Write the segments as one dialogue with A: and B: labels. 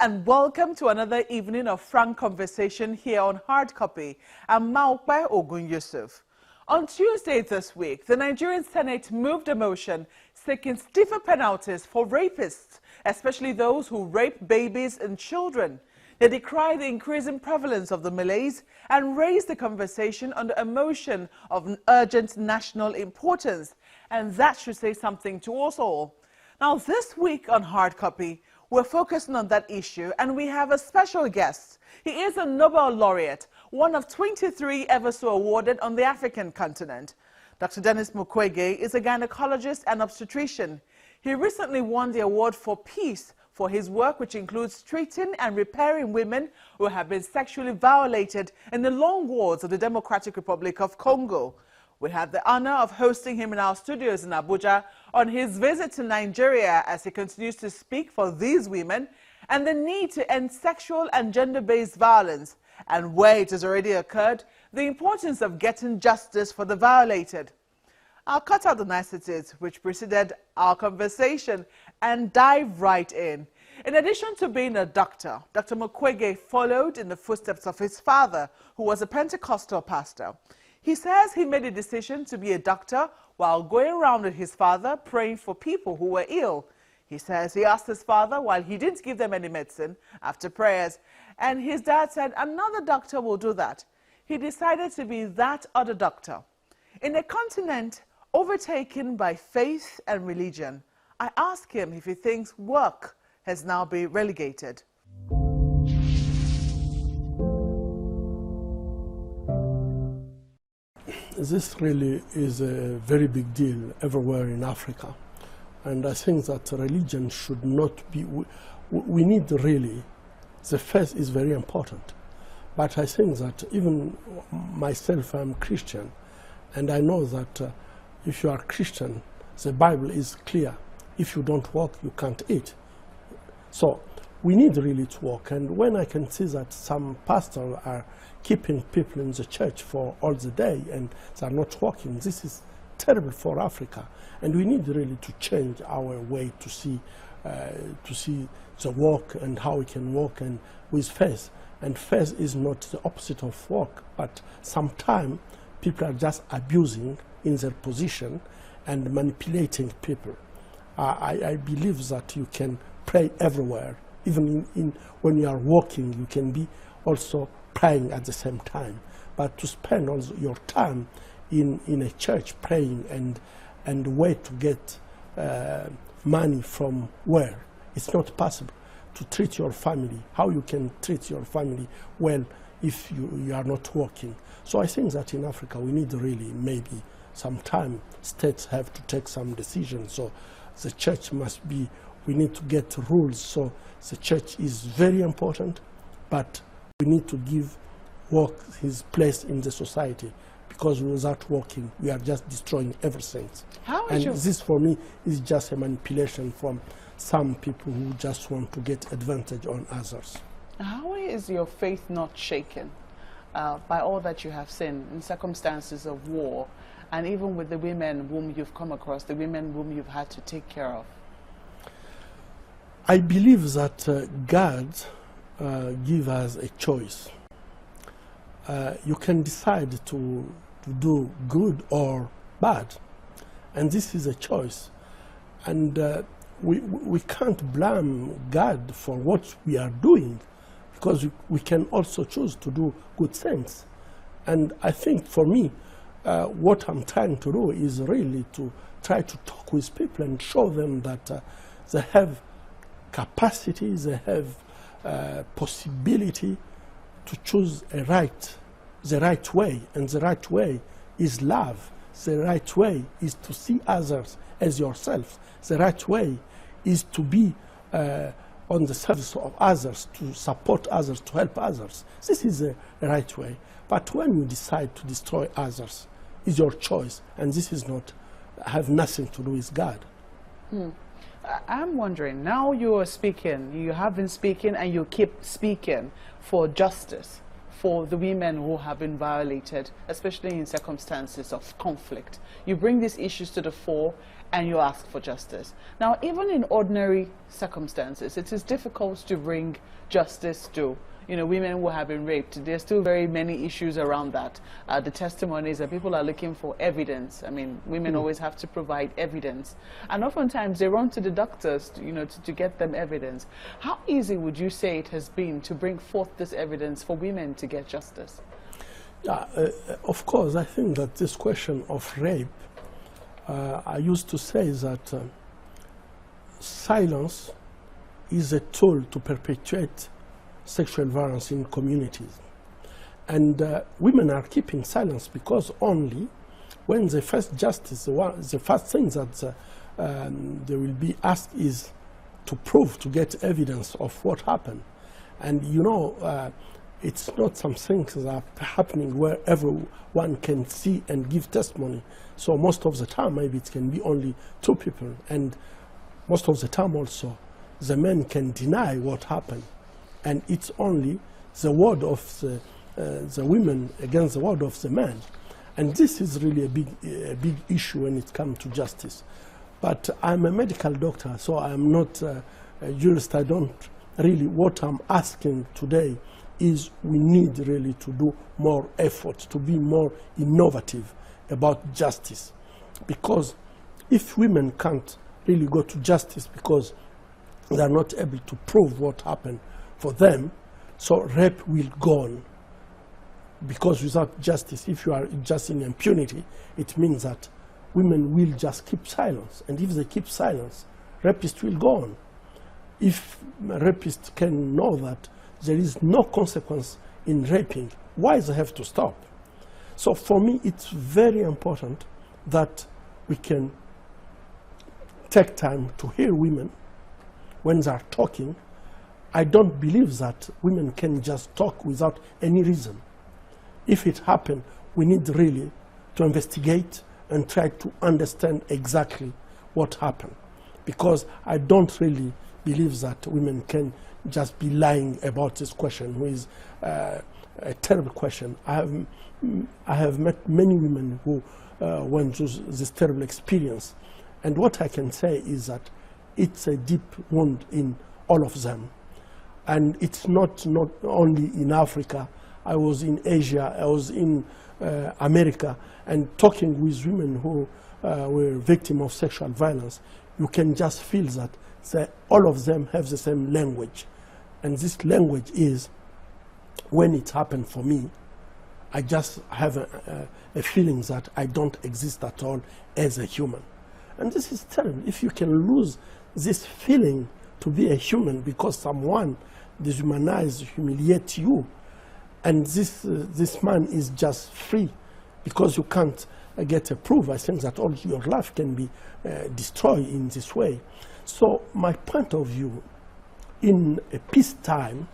A: and welcome to another evening of frank conversation here on Hard Copy. I'm Mukwege Ogun Yusuf. On Tuesday this week, the Nigerian Senate moved a motion seeking stiffer penalties for rapists, especially those who rape babies and children. They decry the increasing prevalence of the malaise and raised the conversation under a motion of urgent national importance. And that should say something to us all. Now, this week on Hard Copy, we're focusing on that issue, and we have a special guest. He is a Nobel laureate, one of 23 ever so awarded on the African continent. Dr. Dennis Mukwege is a gynecologist and obstetrician. He recently won the award for peace for his work, which includes treating and repairing women who have been sexually violated in the long wars of the Democratic Republic of Congo. We had the honor of hosting him in our studios in Abuja on his visit to Nigeria as he continues to speak for these women and the need to end sexual and gender-based violence, and where it has already occurred, the importance of getting justice for the violated. I'll cut out the niceties which preceded our conversation and dive right in. In addition to being a doctor, Dr. Mukwege followed in the footsteps of his father, who was a Pentecostal pastor. He says he made a decision to be a doctor while going around with his father praying for people who were ill. He says he asked his father while he didn't give them any medicine after prayers, and his dad said another doctor will do that. He decided to be that other doctor. In a continent overtaken by faith and religion, I asked him if he thinks work has now been relegated.
B: This really is a very big deal everywhere in Africa. And I think that religion should not be, we need really, the faith is very important. But I think that even myself, I'm Christian, and I know that if you are Christian, the Bible is clear. If you don't walk, you can't eat. So we need really to walk. And when I can see that some pastors are keeping people in the church for all the day and they are not walking, this is terrible for Africa. And we need really to change our way to see the walk and how we can walk and with faith. And faith is not the opposite of walk, but sometimes people are just abusing in their position and manipulating people. I believe that you can pray everywhere. Even when you are walking, you can be also praying at the same time. But to spend all your time in a church praying and wait to get money from where? It's not possible to treat your family. How you can treat your family well if you are not working? So I think that in Africa we need really maybe some time. States have to take some decisions. So the church must be, we need to get rules. So the church is very important, but we need to give work his place in the society, because without working, we are just destroying everything. And this, for me, is just a manipulation from some people who just want to get advantage on others.
A: How is your faith not shaken by all that you have seen in circumstances of war, and even with the women whom you've come across, the women whom you've had to take care of?
B: I believe that God gives us a choice. You can decide to do good or bad, and this is a choice. And we can't blame God for what we are doing, because we can also choose to do good things. And I think for me, what I'm trying to do is really to try to talk with people and show them that they have capacity, they have possibility to choose the right way, and the right way is love. The right way is to see others as yourself. The right way is to be on the service of others, to support others, to help others. This is the right way. But when you decide to destroy others, it's your choice, and this is not, have nothing to do with God.
A: I'm wondering, now you are speaking, you have been speaking and you keep speaking for justice, for the women who have been violated, especially in circumstances of conflict. You bring these issues to the fore and you ask for justice. Now, even in ordinary circumstances, it is difficult to bring justice to, you know, women who have been raped. There's still very many issues around that. The testimonies, and people are looking for evidence. I mean, women always have to provide evidence. And oftentimes they run to the doctors, to, you know, to get them evidence. How easy would you say it has been to bring forth this evidence for women to get justice?
B: Of course, I think that this question of rape, I used to say that silence is a tool to perpetuate sexual violence in communities. And women are keeping silence because only when they face justice, the first thing that they will be asked is to prove, to get evidence of what happened. And you know, it's not some things that are happening where everyone can see and give testimony. So most of the time, maybe it can be only two people. And most of the time also, the men can deny what happened. And it's only the word of the women against the word of the man. And this is really a big issue when it comes to justice. But I'm a medical doctor, so I'm not a jurist. I don't really, what I'm asking today is we need really to do more effort, to be more innovative about justice. Because if women can't really go to justice because they are not able to prove what happened for them, so rape will go on. Because without justice, if you are just in impunity, it means that women will just keep silence. And if they keep silence, rapists will go on. If rapists can know that there is no consequence in raping, why they have to stop? So for me, it's very important that we can take time to hear women when they are talking. I don't believe that women can just talk without any reason. If it happened, we need really to investigate and try to understand exactly what happened. Because I don't really believe that women can just be lying about this question, which is a terrible question. I have met many women who went through this terrible experience. And what I can say is that it's a deep wound in all of them. And it's not only in Africa. I was in Asia, I was in America, and talking with women who were victims of sexual violence, you can just feel that all of them have the same language. And this language is, when it happened for me, I just have a feeling that I don't exist at all as a human. And this is terrible. If you can lose this feeling to be a human because someone dehumanize, humiliate you, and this man is just free because you can't get a proof, I think that all your life can be destroyed in this way. So my point of view, in a peacetime,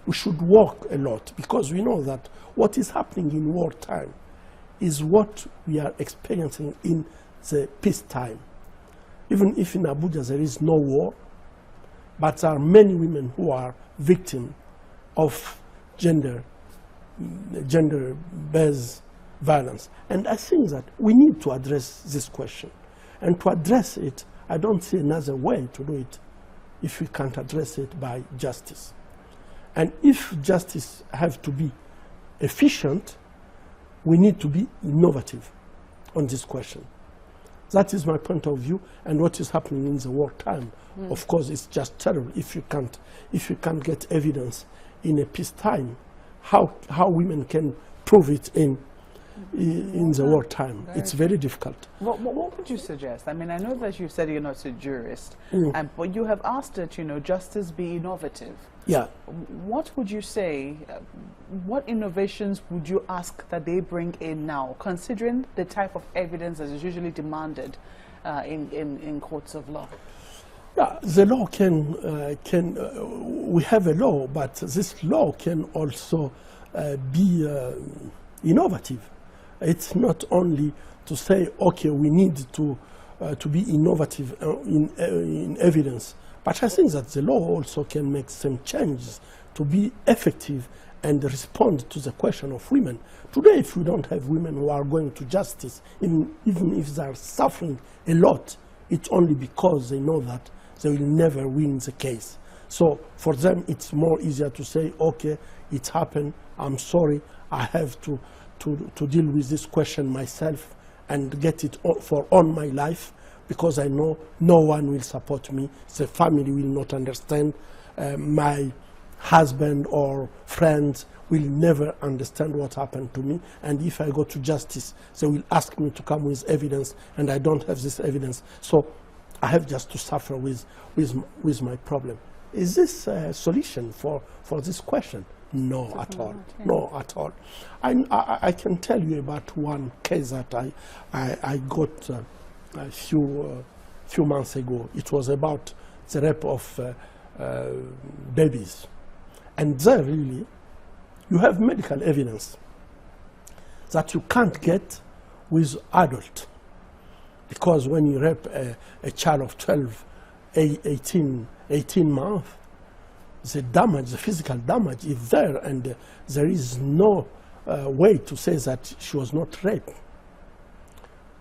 B: we should work a lot because we know that what is happening in wartime is what we are experiencing in the peacetime. Even if in Abuja there is no war, but there are many women who are victims of gender-based violence. And I think that we need to address this question. And to address it, I don't see another way to do it if we can't address it by justice. And if justice has to be efficient, we need to be innovative on this question. That is my point of view, and what is happening in the wartime. Of course, it's just terrible if you can't get evidence in a peacetime. How women can prove it in the wartime? It's very difficult.
A: What would you suggest? I mean, I know that you said you're not a jurist, but you have asked that, you know, justice be innovative.
B: Yeah.
A: What would you say, what innovations would you ask that they bring in now, considering the type of evidence that is usually demanded in courts of law?
B: Yeah, the law we have a law, but this law can also be innovative. It's not only to say, okay, we need to be innovative in evidence, but I think that the law also can make some changes to be effective and respond to the question of women. Today, if we don't have women who are going to justice, even if they are suffering a lot, it's only because they know that they will never win the case. So for them, it's more easier to say, okay, it happened, I'm sorry, I have to deal with this question myself and get it for on my life, because I know no one will support me, the family will not understand, my husband or friends will never understand what happened to me, and if I go to justice, they will ask me to come with evidence, and I don't have this evidence, so I have just to suffer with my problem. Is this a solution for this question? No, at all. No, at all. I can tell you about one case that I got a few months ago. It was about the rape of babies. And there really, you have medical evidence that you can't get with adult. Because when you rape a child of 12, 18 months, the damage, the physical damage is there, and there is no way to say that she was not raped.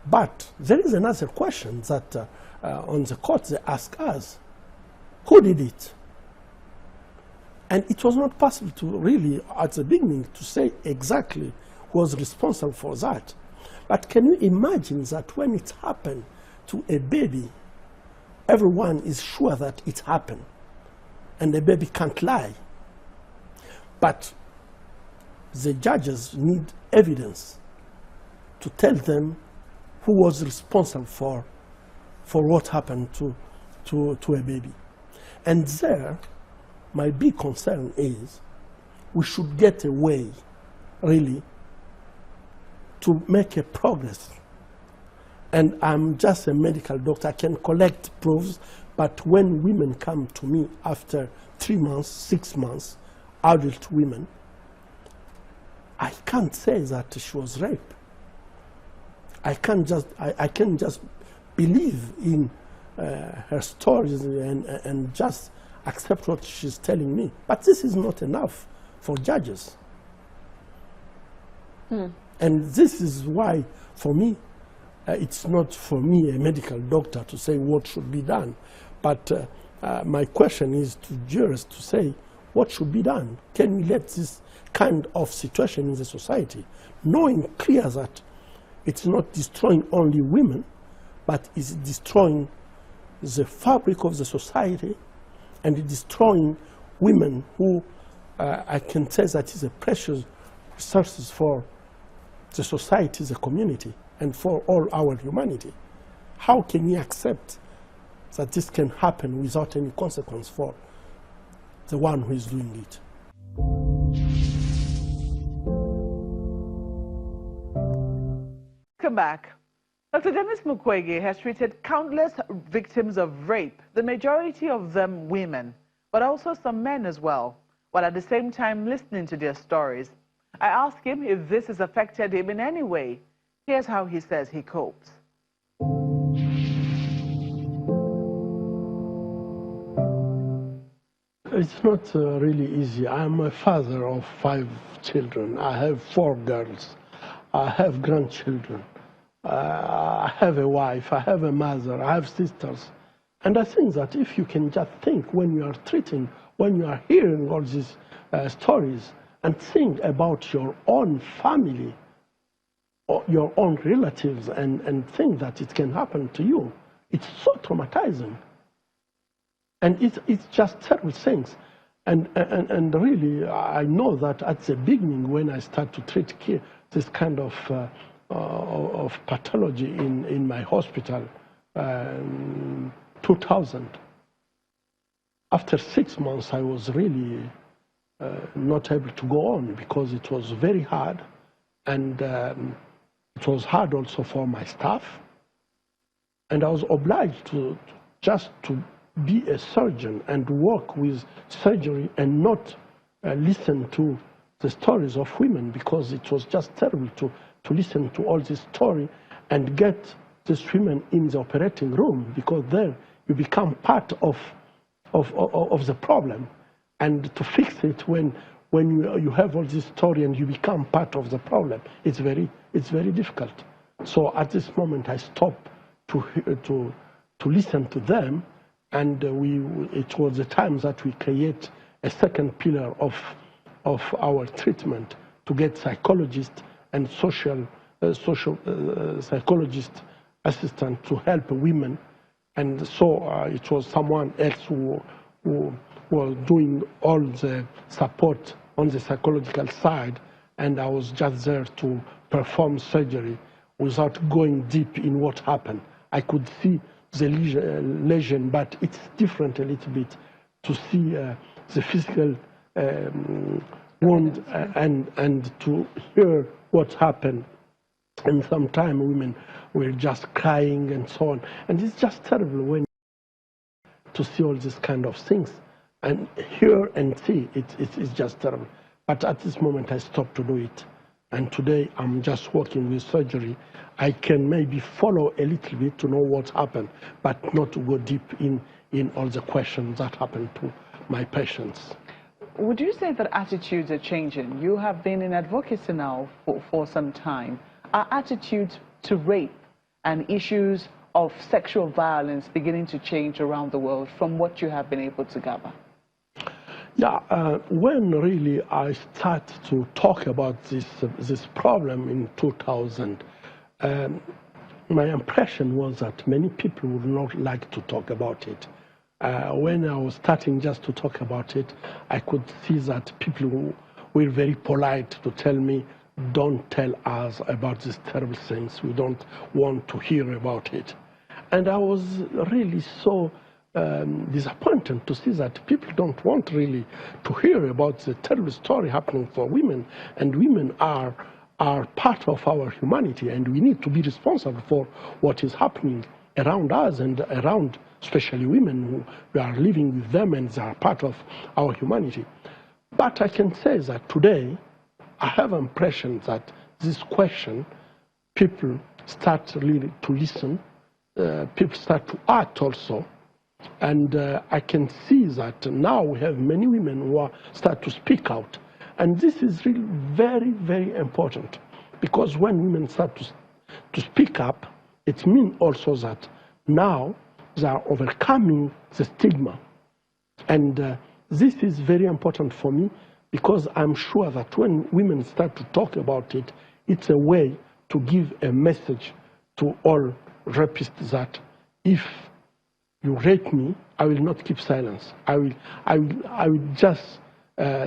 B: But there is another question that on the court they ask us, who did it? And it was not possible to really, at the beginning, to say exactly who was responsible for that. But can you imagine that when it happened to a baby, everyone is sure that it happened, and the baby can't lie. But the judges need evidence to tell them who was responsible for what happened to a baby. And there, my big concern is we should get a way, really, to make a progress. And I'm just a medical doctor, I can collect proofs, but when women come to me after 3 months, 6 months, adult women, I can't say that she was raped. I can just believe in her stories and just accept what she's telling me. But this is not enough for judges. And this is why, for me, it's not for me, a medical doctor, to say what should be done. But my question is to jurists to say, what should be done? Can we let this kind of situation in the society, knowing clear that it's not destroying only women, but it's destroying the fabric of the society, and it's destroying women who I can say that is a precious resources for the society, the community, and for all our humanity. How can we accept that this can happen without any consequence for the one who is doing it?
A: Come back. Dr. Dennis Mukwege has treated countless victims of rape, the majority of them women, but also some men as well, while at the same time listening to their stories. I asked him if this has affected him in any way. Here's how he says he copes.
B: It's not really easy. I'm a father of 5 children. I have 4 girls. I have grandchildren. I have a wife. I have a mother. I have sisters. And I think that if you can just think when you are treating, when you are hearing all these stories, and think about your own family, or your own relatives, and think that it can happen to you, it's so traumatizing. And it's just terrible things. And really, I know that at the beginning, when I start to treat this kind of pathology in my hospital, 2000, after 6 months, I was really not able to go on because it was very hard, and it was hard also for my staff. And I was obliged to just to be a surgeon and work with surgery and not listen to the stories of women, because it was just terrible to listen to all this story and get these women in the operating room, because there you become part of the problem, and to fix it when when you have all this story and you become part of the problem, it's very difficult. So at this moment, I stopped to listen to them, and it was the time that we create a second pillar of our treatment to get psychologists and social psychologist assistant to help women. And so it was someone else who was doing all the support on the psychological side, and I was just there to perform surgery without going deep in what happened. I could see the lesion, but it's different a little bit to see the physical wound and to hear what happened. And sometimes women were just crying and so on. And it's just terrible when to see all these kind of things and hear and see. It's just terrible. But at this moment, I stopped to do it. And today, I'm just working with surgery. I can maybe follow a little bit to know what happened, but not to go deep in all the questions that happen to my patients.
A: Would you say that attitudes are changing? You have been in advocacy now for some time. Are attitudes to rape and issues of sexual violence beginning to change around the world from what you have been able to gather?
B: Yeah, when really I started to talk about this problem in 2000, my impression was that many people would not like to talk about it. When I was starting just to talk about it, I could see that people were very polite to tell me, don't tell us about these terrible things. We don't want to hear about it. And I was really so disappointed to see that people don't want really to hear about the terrible story happening for women. And women are part of our humanity, and we need to be responsible for what is happening around us and around especially women who we are living with them, and they are part of our humanity. But I can say that today, I have an impression that this question, people start really to listen, people start to act also, and I can see that now we have many women who start to speak out. And this is really very, very important, because when women start to speak up, it means also that now they are overcoming the stigma. And this is very important for me, because I'm sure that when women start to talk about it, it's a way to give a message to all rapists that if you rape me, I will not keep silence. I will just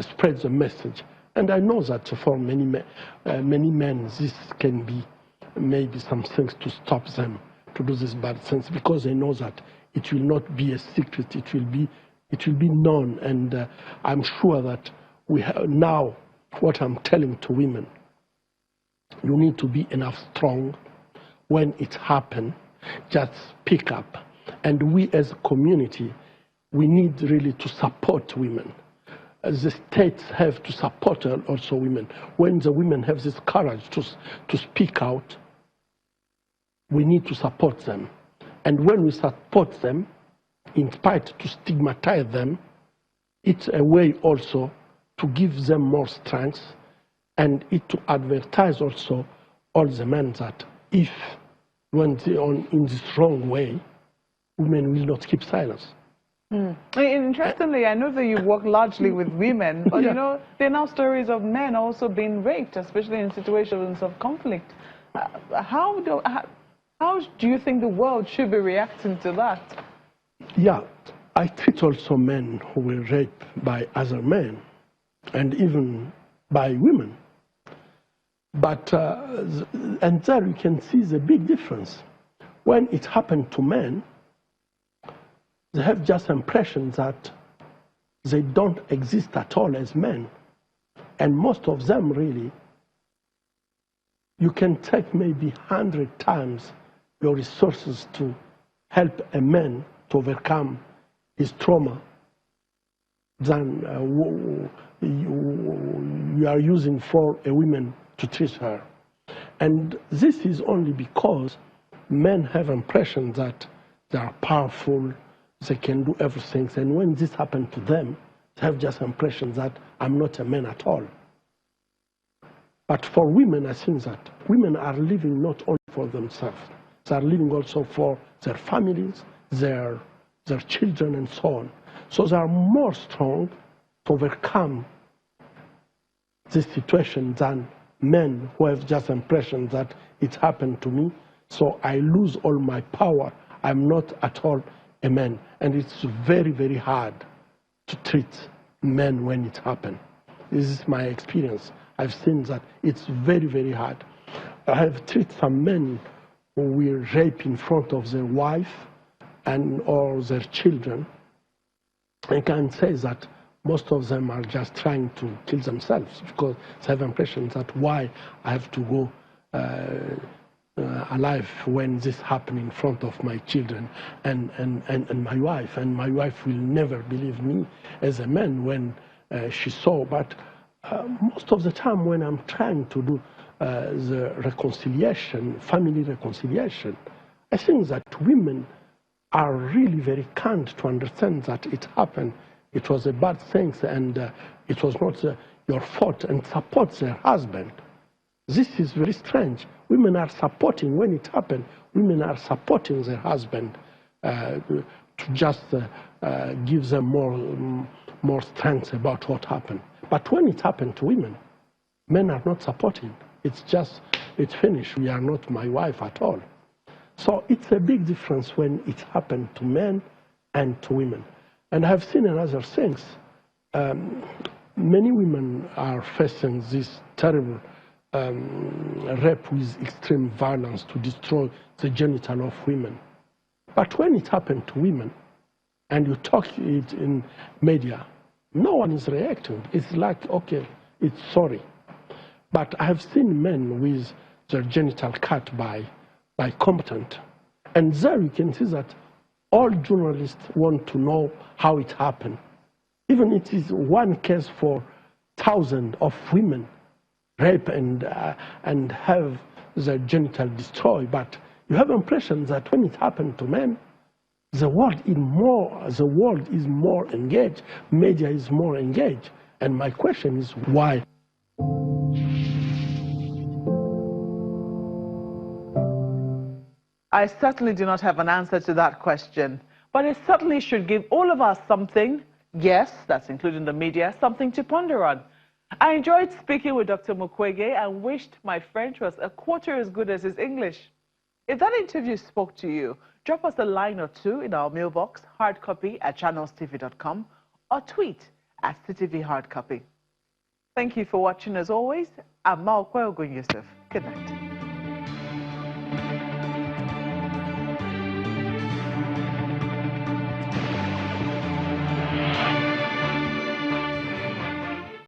B: spread the message. And I know that for many men, this can be maybe some things to stop them to do these bad things, because they know that it will not be a secret. It will be known. And I'm sure that we have now what I'm telling to women. You need to be enough strong when it happens. Just speak up. And we as a community, we need really to support women. The states have to support also women. When the women have this courage to speak out, we need to support them. And when we support them, in spite to stigmatize them, it's a way also to give them more strength, and it to advertise also all the men that if when they are in this wrong way, women will not keep silence.
A: Interestingly, I know that you work largely with women, but
B: yeah.
A: you know, there are now stories of men also being raped, especially in situations of conflict. How do you think the world should be reacting to that?
B: Yeah, I treat also men who were raped by other men, and even by women. But, and there you can see the big difference. When it happened to men, they have just impression that they don't exist at all as men. And most of them really, you can take maybe 100 times your resources to help a man to overcome his trauma than you are using for a woman to treat her. And this is only because men have impression that they are powerful, they can do everything. And when this happens to them, have just impressions that I'm not a man at all. But for women, I think that women are living not only for themselves, they are living also for their families, their children, and so on. So they are more strong to overcome this situation than men who have just impression that it happened to me, so I lose all my power. I'm not at all a man. And it's very, very hard to treat men when it happens. This is my experience. I've seen that it's very, very hard. I have treated some men who will rape in front of their wife and or their children. I can say that most of them are just trying to kill themselves because they have impression that why I have to go alive when this happened in front of my children and my wife. And my wife will never believe me as a man when she saw. But most of the time when I'm trying to do the reconciliation, family reconciliation, I think that women are really very kind to understand that it happened. It was a bad thing and it was not your fault, and support their husband. This is very strange. Women are supporting, when it happened, women are supporting their husband to just give them more strength about what happened. But when it happened to women, men are not supporting. It's just, it's finished. We are not my wife at all. So it's a big difference when it happened to men and to women. And I've seen another things. Many women are facing this terrible rape with extreme violence to destroy the genital of women. But when it happened to women, and you talk it in media, no one is reacting. It's like, okay, it's sorry. But I have seen men with their genital cut by combatant. And there you can see that all journalists want to know how it happened. Even it is one case for thousands of women rape and have their genital destroyed. But you have impression that when it happened to men, the world is more engaged, media is more engaged. And my question is why?
A: I certainly do not have an answer to that question, but it certainly should give all of us something, yes, that's including the media, something to ponder on. I enjoyed speaking with Dr. Mukwege and wished my French was a quarter as good as his English. If that interview spoke to you, drop us a line or two in our mailbox, hardcopy@channelstv.com, or tweet @CTV Hardcopy. Thank you for watching as always. I'm Mukwege. Good night.